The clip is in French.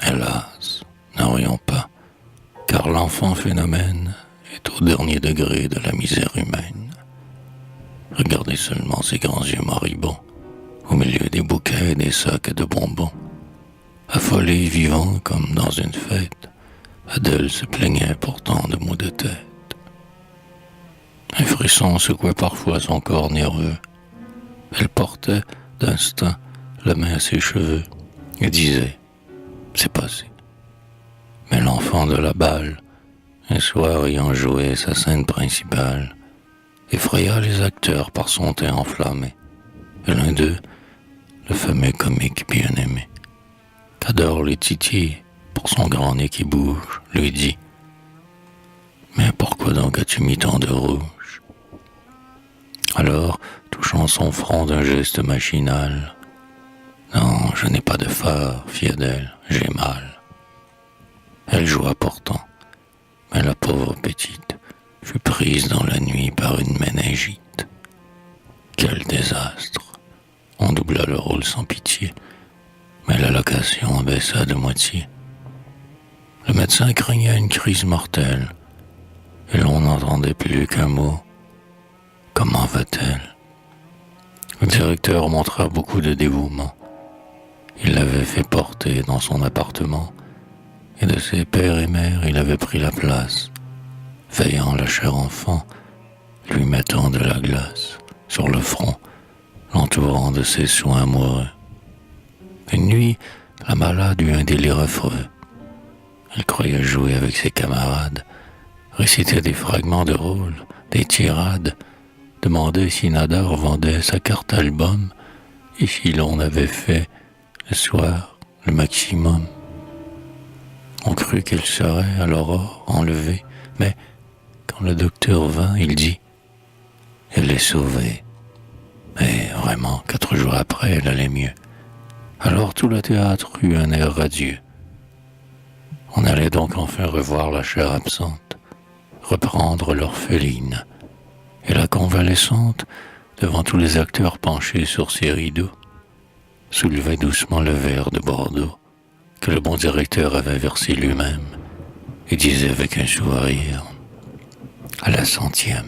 Hélas, n'en rions pas, car l'enfant phénomène est au dernier degré de la misère humaine. Regardez seulement ces grands yeux moribonds, au milieu des bouquets et des sacs de bonbons. Affolé, vivant comme dans une fête, Adèle se plaignait pourtant de maux de tête. Un frisson secouait parfois son corps nerveux. Elle portait, d'instinct, la main à ses cheveux et disait « C'est passé ». Mais l'enfant de la balle, un soir ayant joué sa scène principale, effraya les acteurs par son teint enflammé. Et l'un d'eux, le fameux comique bien-aimé, qu'adore les titillés pour son grand nez qui bouge, lui dit « Mais pourquoi donc as-tu mis tant de rouge ?» Alors, touchant son front d'un geste machinal, « Non, je n'ai pas de phare, fit Adèle, j'ai mal. » Elle joua pourtant, mais la pauvre petite fut prise dans la nuit par une méningite. Quel désastre! On doubla le rôle sans pitié, mais la location baissa de moitié. Le médecin craignait une crise mortelle, et l'on n'entendait plus qu'un mot. Comment va-t-elle? Le directeur montra beaucoup de dévouement. Il l'avait fait porter dans son appartement, et de ses pères et mères il avait pris la place, veillant la chère enfant, lui mettant de la glace sur le front, l'entourant de ses soins amoureux. Une nuit, la malade eut un délire affreux. Elle croyait jouer avec ses camarades, récitait des fragments de rôle, des tirades, demandait si Nadar vendait sa carte album et si l'on avait fait, le soir, le maximum. On crut qu'elle serait à l'aurore enlevée, mais quand le docteur vint, il dit « Elle est sauvée ». Et vraiment, 4 jours après, elle allait mieux. Alors tout le théâtre eut un air radieux. On allait donc enfin revoir la chère absente, reprendre l'orpheline. Et la convalescente, devant tous les acteurs penchés sur ses rideaux, soulevait doucement le verre de Bordeaux que le bon directeur avait versé lui-même et disait avec un sourire « À la 100e ».